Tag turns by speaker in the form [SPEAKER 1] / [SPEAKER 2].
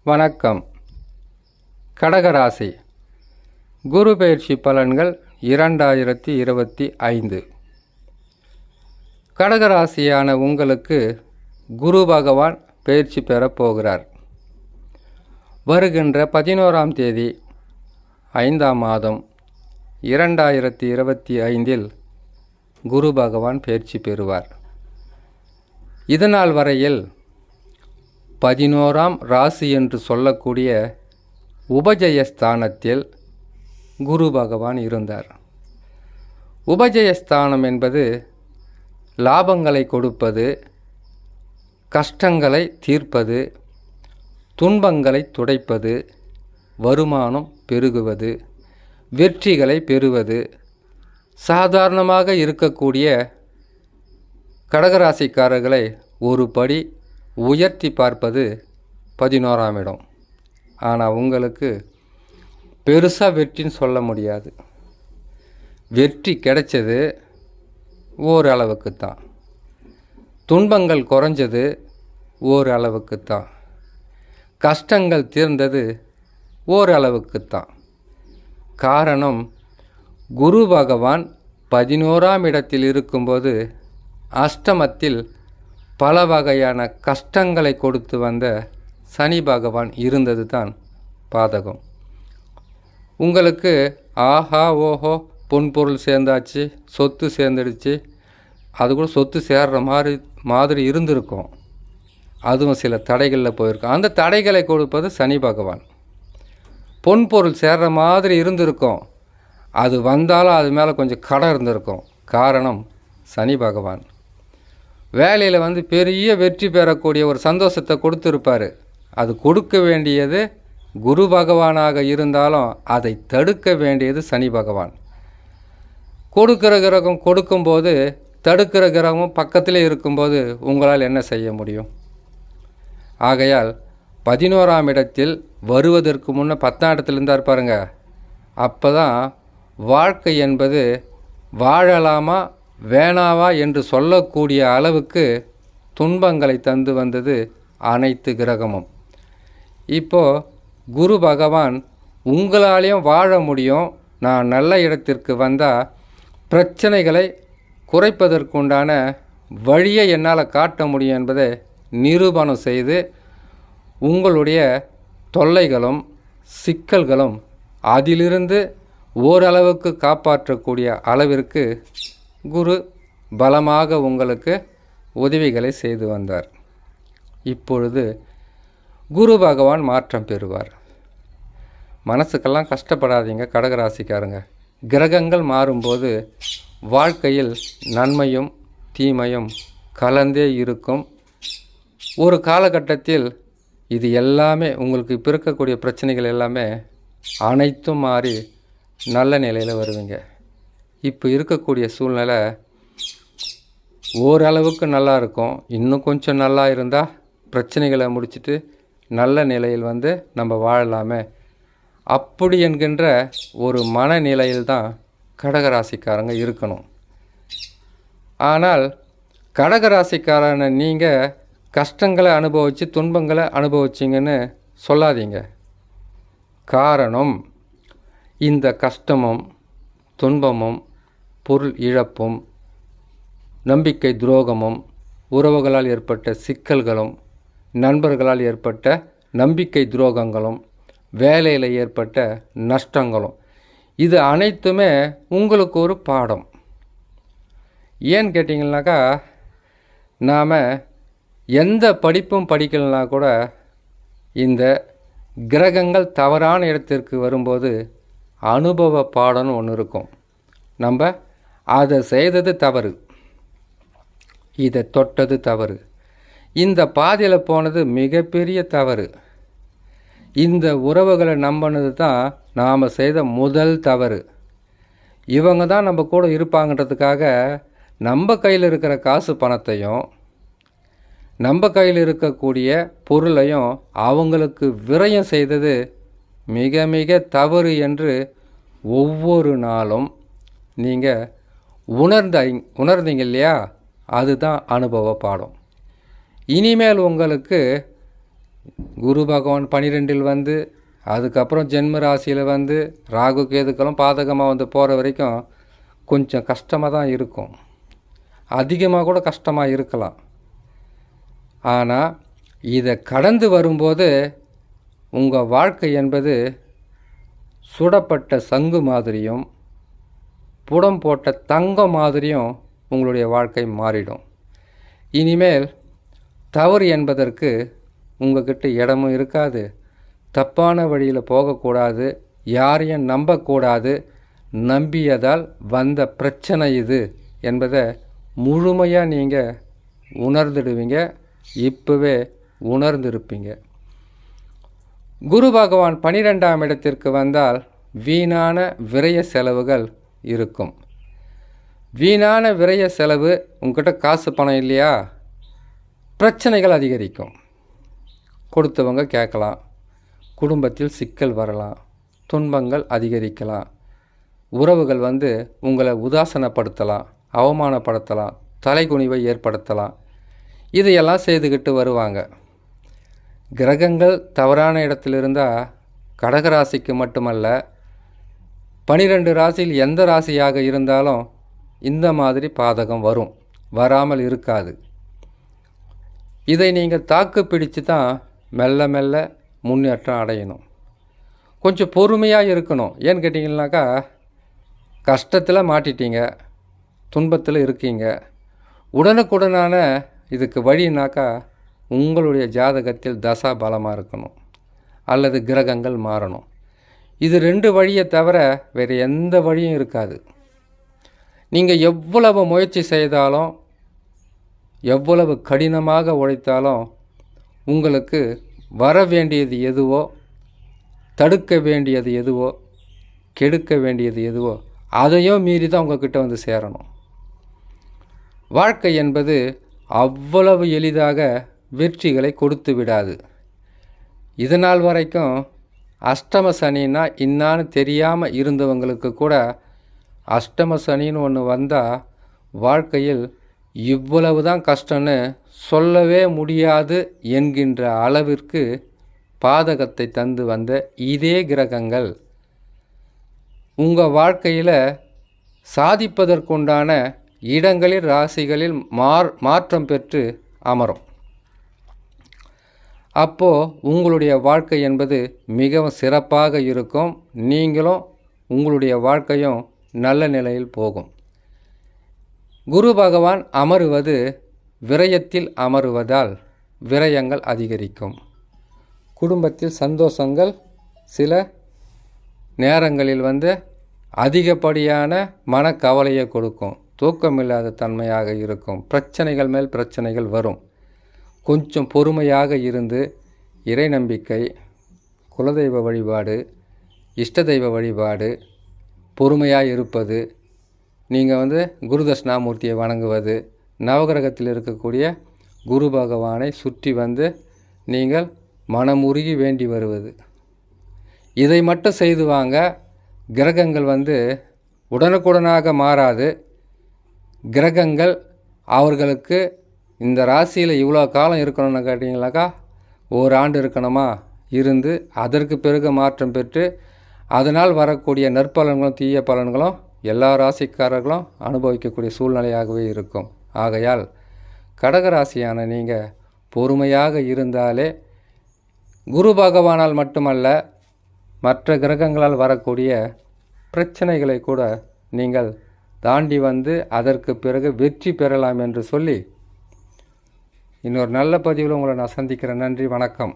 [SPEAKER 1] வணக்கம். கடகராசி குரு பெயர்ச்சி பலன்கள் 2025. கடகராசியான உங்களுக்கு குரு பகவான் பெயர்ச்சி பெறப் போகிறார். வருகின்ற 11ஆம் தேதி 5ஆம் மாதம் 2025 குரு பகவான் பெயர்ச்சி பெறுவார். இதுநாள் வரையில் 11ஆம் ராசி என்று சொல்லக்கூடிய உபஜயஸ்தானத்தில் குரு பகவான் இருந்தார். உபஜயஸ்தானம் என்பது லாபங்களை கொடுப்பது, கஷ்டங்களை தீர்ப்பது, துன்பங்களை துடைப்பது, வருமானம் பெருகுவது, வெற்றிகளை பெறுவது. சாதாரணமாக இருக்கக்கூடிய கடகராசிக்காரர்களை ஒரு படி உயர்த்தி பார்ப்பது 11ஆம் இடம். ஆனால் உங்களுக்கு பெருசாக வெற்றின்னு சொல்ல முடியாது. வெற்றி கிடைச்சது ஓரளவுக்கு தான், துன்பங்கள் குறைஞ்சது ஓரளவுக்கு தான், கஷ்டங்கள் தீர்ந்தது ஓரளவுக்கு தான். காரணம், குரு பகவான் 11ஆம் இடத்தில் இருக்கும்போது அஷ்டமத்தில் பல வகையான கஷ்டங்களை கொடுத்து வந்த சனி பகவான் இருந்தது தான் பாதகம். உங்களுக்கு ஆஹா ஓஹோ பொன்பொருள் சேர்ந்தாச்சு, சொத்து சேர்ந்துடுச்சு, அது கூட சொத்து சேர்ற மாதிரி இருந்திருக்கும். அதுவும் சில தடைகளில் போயிருக்கும். அந்த தடைகளை கொடுப்பது சனி பகவான். பொன்பொருள் சேர்ற மாதிரி இருந்திருக்கும், அது வந்தாலும் அது மேலே கொஞ்சம் கடை இருந்திருக்கும். காரணம் சனி பகவான். வேலையில் பெரிய வெற்றி பெறக்கூடிய ஒரு சந்தோஷத்தை கொடுத்துருப்பார். அது கொடுக்க வேண்டியது குரு பகவானாக இருந்தாலும் அதை தடுக்க வேண்டியது சனி பகவான். கொடுக்கிற கிரகம் கொடுக்கும்போது தடுக்கிற கிரகம் பக்கத்திலே இருக்கும்போது உங்களால் என்ன செய்ய முடியும்? ஆகையால் 11ஆம் இடத்தில் வருவதற்கு முன்னே 10ஆம் இடத்துல இருந்தார் பாருங்க. அப்போ தான் வாழ்க்கை என்பது வாழலாமா வேணாவா என்று சொல்லக்கூடிய அளவுக்கு துன்பங்களை தந்து வந்தது அனைத்து கிரகமும். இப்போது குரு பகவான் உங்களாலேயும் வாழ முடியும், நான் நல்ல இடத்திற்கு வந்தால் பிரச்சனைகளை குறைப்பதற்குண்டான வழியை என்னால் காட்ட முடியும் என்பதை நிரூபணம் செய்து உங்களுடைய தொல்லைகளும் சிக்கல்களும் அதிலிருந்து ஓரளவுக்கு காப்பாற்றக்கூடிய அளவிற்கு குரு பலமாக உங்களுக்கு உதவிகளை செய்து வந்தார். இப்பொழுது குரு பகவான் மாற்றம் பெறுவார். மனசுக்கெல்லாம் கஷ்டப்படாதீங்க கடகராசிக்காரங்க. கிரகங்கள் மாறும்போது வாழ்க்கையில் நன்மையும் தீமையும் கலந்தே இருக்கும். ஒரு காலகட்டத்தில் இது எல்லாமே உங்களுக்கு இப்போ இருக்கக்கூடிய பிரச்சனைகள் எல்லாமே அனைத்தும் மாறி நல்ல நிலையில் வருவீங்க. இப்போ இருக்கக்கூடிய சூழ்நிலை ஓரளவுக்கு நல்லா இருக்கும். இன்னும் கொஞ்சம் நல்லா இருந்தால் பிரச்சனைகளை முடிச்சுட்டு நல்ல நிலையில் நம்ம வாழலாமே அப்படி என்கின்ற ஒரு மனநிலையில் தான் கடகராசிக்காரங்க இருக்கணும். ஆனால் கடகராசிக்காரனை நீங்கள் கஷ்டங்களை அனுபவித்து துன்பங்களை அனுபவிச்சிங்கன்னு சொல்லாதீங்க. காரணம், இந்த கஷ்டமும் துன்பமும் பொருள் இழப்பும் நம்பிக்கை துரோகமும் உறவுகளால் ஏற்பட்ட சிக்கல்களும் நண்பர்களால் ஏற்பட்ட நம்பிக்கை துரோகங்களும் வேலையில் ஏற்பட்ட நஷ்டங்களும் இது அனைத்துமே உங்களுக்கு ஒரு பாடம். ஏன்னு கேட்டிங்கன்னாக்கா, நாம் எந்த படிப்பும் படிக்கலைன்னா கூட இந்த கிரகங்கள் தவறான இடத்திற்கு வரும்போது அனுபவ பாடம்னு ஒன்று இருக்கும். நம்ம அதை செய்தது தவறு, இதை தொட்டது தவறு, இந்த பாதையில் போனது மிகப்பெரிய தவறு, இந்த உறவுகளை நம்பினது தான் நாம் செய்த முதல் தவறு. இவங்க தான் நம்ம கூட இருப்பாங்கன்றதுக்காக நம்ம கையில் இருக்கிற காசு பணத்தையும் நம்ம கையில் இருக்கக்கூடிய பொருளையும் அவங்களுக்கு விரயம் செய்தது மிக மிக தவறு என்று ஒவ்வொரு நாளும் நீங்கள் உணர்ந்தீங்க இல்லையா? அதுதான் அனுபவ பாடம். இனிமேல் உங்களுக்கு குரு பகவான் 12ல் வந்து அதுக்கப்புறம் ஜென்ம ராசியில் வந்து ராகு கேதுக்களும் பாதகமாக வந்து போகிற வரைக்கும் கொஞ்சம் கஷ்டமாக தான் இருக்கும். அதிகமாக கூட கஷ்டமாக இருக்கலாம். ஆனால் இதை கடந்து வரும்போது உங்கள் வாழ்க்கை என்பது சுடப்பட்ட சங்கு மாதிரியும் புடம் போட்ட தங்கம் மாதிரியும் உங்களுடைய வாழ்க்கை மாறிடும். இனிமேல் தவறு என்பதற்கு உங்கள்கிட்ட இடமும் இருக்காது. தப்பான வழியில் போகக்கூடாது, யாரையும் நம்பக்கூடாது. நம்பியதால் வந்த பிரச்சனை இது என்பதை முழுமையாக நீங்கள் உணர்ந்துடுவீங்க. இப்போவே உணர்ந்திருப்பீங்க. குரு பகவான் 12ஆம் இடத்திற்கு வந்தால் வீணான விரய செலவுகள் இருக்கும். வீணான விரய செலவு, உங்ககிட்ட காசு பணம் இல்லையா, பிரச்சனைகள் அதிகரிக்கும். கொடுத்தவங்க கேட்கலாம், குடும்பத்தில் சிக்கல் வரலாம், துன்பங்கள் அதிகரிக்கலாம், உறவுகள் வந்து உங்களை உதாசனப்படுத்தலாம், அவமானப்படுத்தலாம், தலைகுனிவை ஏற்படுத்தலாம். இதையெல்லாம் செய்துக்கிட்டு வருவாங்க. கிரகங்கள் தவறான இடத்துல இருந்தால் கடகராசிக்கு மட்டுமல்ல, 12 ராசியில் எந்த ராசியாக இருந்தாலும் இந்த மாதிரி பாதகம் வரும், வராமல் இருக்காது. இதை நீங்கள் தாக்கு பிடிச்சு தான் மெல்ல மெல்ல முன்னேற்றம் அடையணும். கொஞ்சம் பொறுமையாக இருக்கணும். ஏன்னு கேட்டிங்கன்னாக்கா, கஷ்டத்தில் மாட்டிட்டீங்க, துன்பத்தில் இருக்கீங்க. உடனுக்குடனான இதுக்கு வழினாக்கா உங்களுடைய ஜாதகத்தில் தசா பலமாக இருக்கணும் அல்லது கிரகங்கள் மாறணும். இது 2 வழியை தவிர வேறு எந்த வழியும் இருக்காது. நீங்கள் எவ்வளவு முயற்சி செய்தாலும், எவ்வளவு கடினமாக உழைத்தாலும், உங்களுக்கு வர வேண்டியது எதுவோ, தடுக்க வேண்டியது எதுவோ, கெடுக்க வேண்டியது எதுவோ அதையும் மீறி தான் உங்கள்கிட்ட வந்து சேரணும். வாழ்க்கை என்பது அவ்வளவு எளிதாக வெற்றிகளை கொடுத்து விடாது. இதனால் வரைக்கும் அஷ்டம சனின்னா இன்னான்னு தெரியாமல் இருந்தவங்களுக்கு கூட அஷ்டம சனின்னு ஒன்று வந்தால் வாழ்க்கையில் இவ்வளவு தான் கஷ்டம்னு சொல்லவே முடியாது என்கின்ற அளவிற்கு பாதகத்தை தந்து வந்த இதே கிரகங்கள் உங்கள் வாழ்க்கையில் சாதிப்பதற்குண்டான இடங்களில் ராசிகளில் மாற்றம் பெற்று அமரும். அப்போது உங்களுடைய வாழ்க்கை என்பது மிகவும் சிறப்பாக இருக்கும். நீங்களும் உங்களுடைய வாழ்க்கையும் நல்ல நிலையில் போகும். குரு பகவான் அமருவது விரயத்தில் அமருவதால் விரயங்கள் அதிகரிக்கும். குடும்பத்தில் சந்தோஷங்கள் சில நேரங்களில் வந்து அதிகப்படியான மனக்கவலையை கொடுக்கும். தூக்கமில்லாத தன்மையாக இருக்கும். பிரச்சனைகள் மேல் பிரச்சனைகள் வரும். கொஞ்சம் பொறுமையாக இருந்து இறை நம்பிக்கை, குலதெய்வ வழிபாடு, இஷ்ட தெய்வ வழிபாடு, பொறுமையாக இருப்பது, நீங்கள் வந்து குரு தட்சிணாமூர்த்தியை வணங்குவது, நவகிரகத்தில் இருக்கக்கூடிய குரு பகவானை சுற்றி வந்து நீங்கள் மனமுருகி வேண்டி வருவது, இதை மட்டும் செய்து வாங்க. கிரகங்கள் வந்து உடனுக்குடனாக மாறாது. கிரகங்கள் அவர்களுக்கு இந்த ராசியில் இவ்வளோ காலம் இருக்கணும்னு கேட்டிங்களாக்கா, ஓராண்டு இருக்கணுமா, இருந்து அதற்கு பிறகு மாற்றம் பெற்று அதனால் வரக்கூடிய நற்பலன்களும் தீய பலன்களும் எல்லா ராசிக்காரர்களும் அனுபவிக்கக்கூடிய சூழ்நிலையாகவே இருக்கும். ஆகையால் கடகராசியான நீங்கள் பொறுமையாக இருந்தாலே குரு பகவானால் மட்டுமல்ல, மற்ற கிரகங்களால் வரக்கூடிய பிரச்சனைகளை கூட நீங்கள் தாண்டி வந்து அதற்கு பிறகு வெற்றி பெறலாம் என்று சொல்லி இன்னொரு நல்ல பதிவில் உங்களை நான் சந்திக்கிறேன். நன்றி, வணக்கம்.